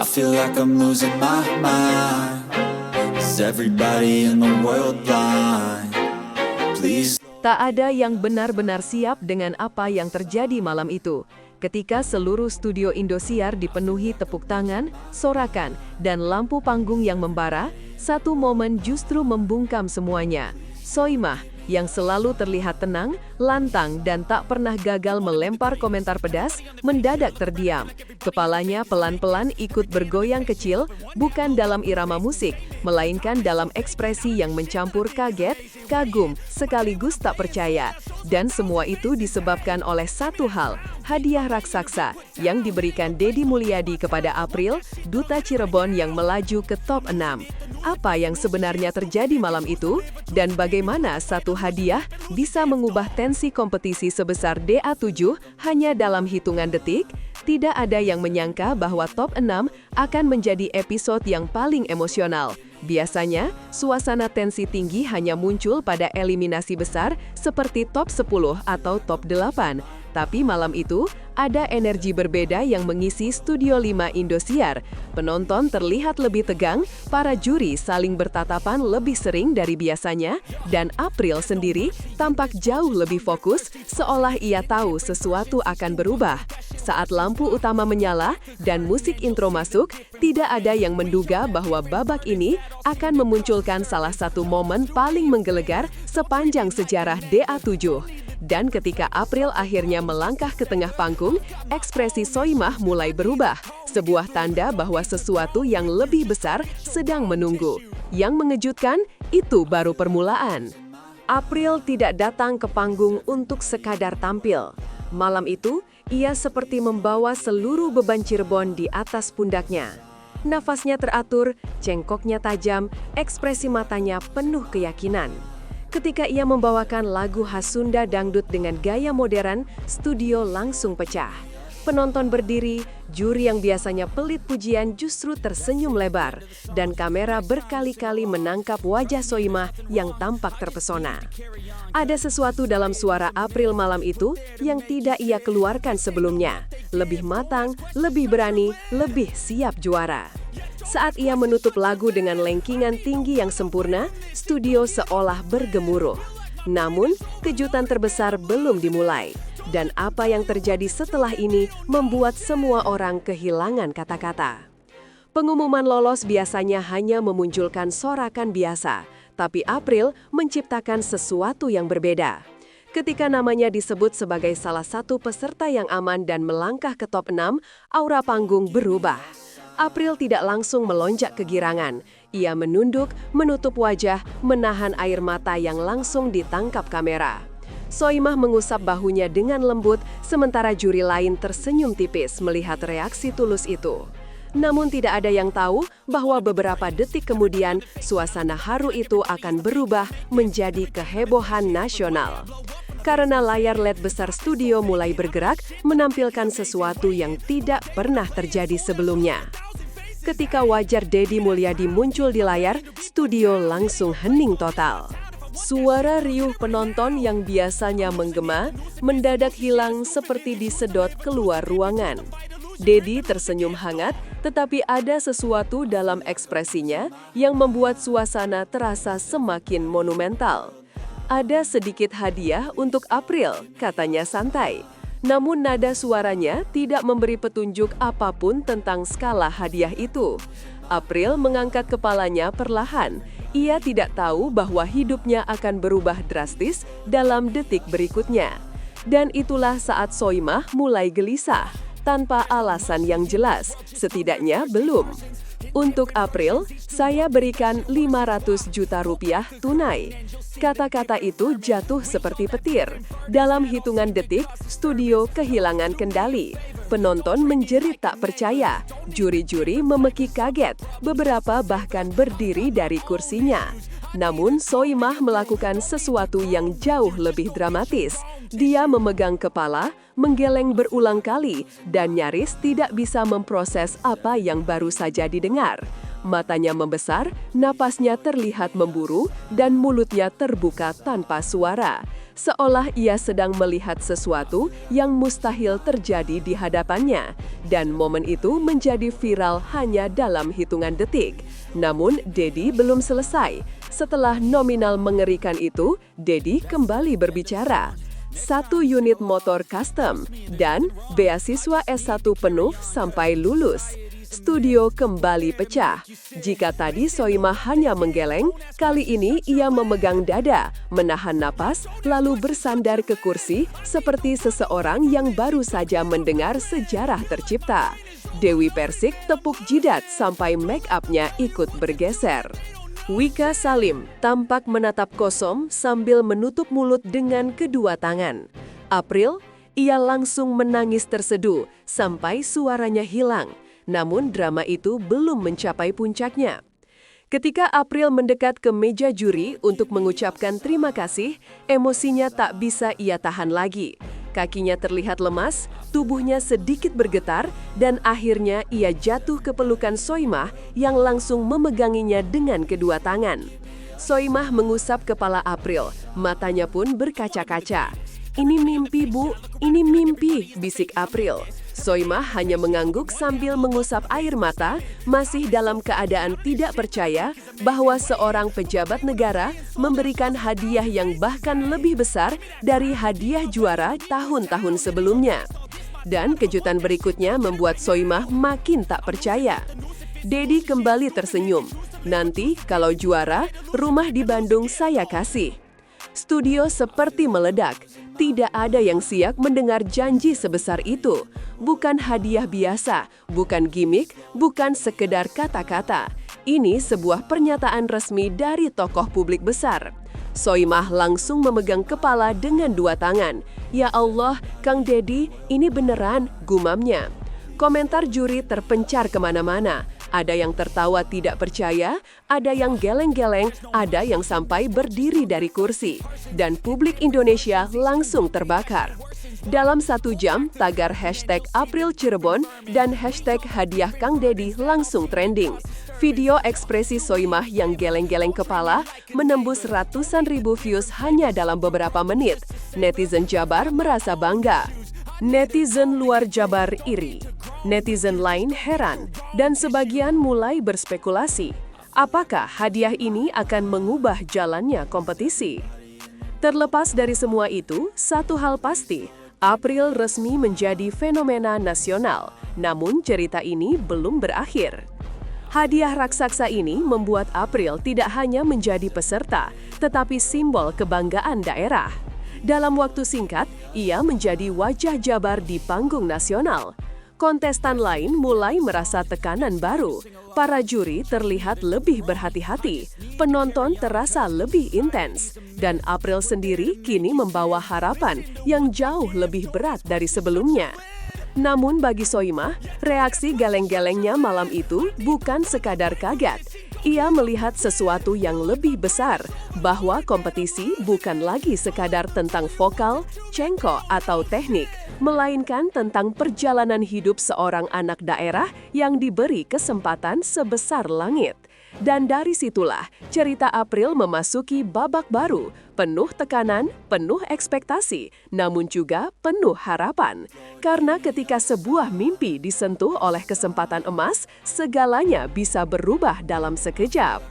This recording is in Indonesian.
I feel like I'm losing my mind. Is everybody in the world blind? Please. Tak ada yang benar-benar siap dengan apa yang terjadi malam itu. Ketika seluruh studio Indosiar dipenuhi tepuk tangan, sorakan, dan lampu panggung yang membara, satu momen justru membungkam semuanya. Soimah, yang selalu terlihat tenang, lantang, dan tak pernah gagal melempar komentar pedas, mendadak terdiam. Kepalanya pelan-pelan ikut bergoyang kecil, bukan dalam irama musik, melainkan dalam ekspresi yang mencampur kaget, kagum, sekaligus tak percaya. Dan semua itu disebabkan oleh satu hal, hadiah raksasa yang diberikan Deddy Mulyadi kepada April, Duta Cirebon yang melaju ke top 6. Apa yang sebenarnya terjadi malam itu, dan bagaimana satu hadiah bisa mengubah tensi kompetisi sebesar DA7 hanya dalam hitungan detik? Tidak ada yang menyangka bahwa top 6 akan menjadi episode yang paling emosional. Biasanya, suasana tensi tinggi hanya muncul pada eliminasi besar seperti top 10 atau top 8. Tapi malam itu, ada energi berbeda yang mengisi Studio 5 Indosiar. Penonton terlihat lebih tegang, para juri saling bertatapan lebih sering dari biasanya, dan April sendiri tampak jauh lebih fokus, seolah ia tahu sesuatu akan berubah. Saat lampu utama menyala dan musik intro masuk, tidak ada yang menduga bahwa babak ini akan memunculkan salah satu momen paling menggelegar sepanjang sejarah DA7. Dan ketika April akhirnya melangkah ke tengah panggung, ekspresi Soimah mulai berubah. Sebuah tanda bahwa sesuatu yang lebih besar sedang menunggu. Yang mengejutkan, itu baru permulaan. April tidak datang ke panggung untuk sekadar tampil. Malam itu, ia seperti membawa seluruh beban Cirebon di atas pundaknya. Nafasnya teratur, cengkoknya tajam, ekspresi matanya penuh keyakinan. Ketika ia membawakan lagu khas Sunda dangdut dengan gaya modern, studio langsung pecah. Penonton berdiri, juri yang biasanya pelit pujian justru tersenyum lebar, dan kamera berkali-kali menangkap wajah Soimah yang tampak terpesona. Ada sesuatu dalam suara April malam itu yang tidak ia keluarkan sebelumnya. Lebih matang, lebih berani, lebih siap juara. Saat ia menutup lagu dengan lengkingan tinggi yang sempurna, studio seolah bergemuruh. Namun, kejutan terbesar belum dimulai. Dan apa yang terjadi setelah ini membuat semua orang kehilangan kata-kata. Pengumuman lolos biasanya hanya memunculkan sorakan biasa, tapi April menciptakan sesuatu yang berbeda. Ketika namanya disebut sebagai salah satu peserta yang aman dan melangkah ke top 6, aura panggung berubah. April tidak langsung melonjak kegirangan. Ia menunduk, menutup wajah, menahan air mata yang langsung ditangkap kamera. Soimah mengusap bahunya dengan lembut, sementara juri lain tersenyum tipis melihat reaksi tulus itu. Namun tidak ada yang tahu bahwa beberapa detik kemudian, suasana haru itu akan berubah menjadi kehebohan nasional. Karena layar LED besar studio mulai bergerak, menampilkan sesuatu yang tidak pernah terjadi sebelumnya. Ketika wajah Deddy Mulyadi muncul di layar, studio langsung hening total. Suara riuh penonton yang biasanya menggema, mendadak hilang seperti disedot keluar ruangan. Deddy tersenyum hangat, tetapi ada sesuatu dalam ekspresinya yang membuat suasana terasa semakin monumental. Ada sedikit hadiah untuk April, katanya santai. Namun nada suaranya tidak memberi petunjuk apapun tentang skala hadiah itu. April mengangkat kepalanya perlahan. Ia tidak tahu bahwa hidupnya akan berubah drastis dalam detik berikutnya. Dan itulah saat Soimah mulai gelisah, tanpa alasan yang jelas, setidaknya belum. Untuk April, saya berikan 500 juta rupiah tunai. Kata-kata itu jatuh seperti petir. Dalam hitungan detik, studio kehilangan kendali. Penonton menjerit tak percaya. Juri-juri memekik kaget. Beberapa bahkan berdiri dari kursinya. Namun Soimah melakukan sesuatu yang jauh lebih dramatis. Dia memegang kepala, menggeleng berulang kali, dan nyaris tidak bisa memproses apa yang baru saja didengar. Matanya membesar, napasnya terlihat memburu, dan mulutnya terbuka tanpa suara. seolah ia sedang melihat sesuatu yang mustahil terjadi di hadapannya. Dan momen itu menjadi viral hanya dalam hitungan detik. Namun, Dedi belum selesai. Setelah nominal mengerikan itu, Dedi kembali berbicara. 1 unit motor custom dan beasiswa S1 penuh sampai lulus. Studio kembali pecah. Jika tadi Soimah hanya menggeleng, kali ini ia memegang dada, menahan napas, lalu bersandar ke kursi seperti seseorang yang baru saja mendengar sejarah tercipta. Dewi Persik tepuk jidat sampai make up-nya ikut bergeser. Wika Salim tampak menatap kosong sambil menutup mulut dengan kedua tangan. April, ia langsung menangis terseduh sampai suaranya hilang. Namun drama itu belum mencapai puncaknya. Ketika April mendekat ke meja juri untuk mengucapkan terima kasih, emosinya tak bisa ia tahan lagi. Kakinya terlihat lemas, tubuhnya sedikit bergetar, dan akhirnya ia jatuh ke pelukan Soimah yang langsung memeganginya dengan kedua tangan. Soimah mengusap kepala April, matanya pun berkaca-kaca. "Ini mimpi, Bu, ini mimpi," bisik April. Soimah hanya mengangguk sambil mengusap air mata, masih dalam keadaan tidak percaya bahwa seorang pejabat negara memberikan hadiah yang bahkan lebih besar dari hadiah juara tahun-tahun sebelumnya. Dan kejutan berikutnya membuat Soimah makin tak percaya. Dedi kembali tersenyum. "Nanti kalau juara, rumah di Bandung saya kasih." Studio seperti meledak. Tidak ada yang siap mendengar janji sebesar itu. Bukan hadiah biasa, bukan gimik, bukan sekedar kata-kata. Ini sebuah pernyataan resmi dari tokoh publik besar. Soimah langsung memegang kepala dengan 2 tangan. "Ya Allah, Kang Dedi, ini beneran," gumamnya. Komentar juri terpencar kemana-mana. Ada yang tertawa tidak percaya, ada yang geleng-geleng, ada yang sampai berdiri dari kursi. Dan publik Indonesia langsung terbakar. Dalam 1 jam, tagar hashtag April Cirebon dan hashtag hadiah Kang Dedi langsung trending. Video ekspresi Soimah yang geleng-geleng kepala menembus ratusan ribu views hanya dalam beberapa menit. Netizen Jabar merasa bangga. Netizen luar Jabar iri. Netizen lain heran, dan sebagian mulai berspekulasi. Apakah hadiah ini akan mengubah jalannya kompetisi? Terlepas dari semua itu, satu hal pasti, April resmi menjadi fenomena nasional. Namun cerita ini belum berakhir. Hadiah raksasa ini membuat April tidak hanya menjadi peserta, tetapi simbol kebanggaan daerah. Dalam waktu singkat, ia menjadi wajah Jabar di panggung nasional. Kontestan lain mulai merasa tekanan baru. Para juri terlihat lebih berhati-hati, penonton terasa lebih intens, dan April sendiri kini membawa harapan yang jauh lebih berat dari sebelumnya. Namun bagi Soimah, reaksi geleng-gelengnya malam itu bukan sekadar kaget. Ia melihat sesuatu yang lebih besar, bahwa kompetisi bukan lagi sekadar tentang vokal, cengko, atau teknik, melainkan tentang perjalanan hidup seorang anak daerah yang diberi kesempatan sebesar langit. Dan dari situlah, cerita April memasuki babak baru, penuh tekanan, penuh ekspektasi, namun juga penuh harapan. Karena ketika sebuah mimpi disentuh oleh kesempatan emas, segalanya bisa berubah dalam sekejap.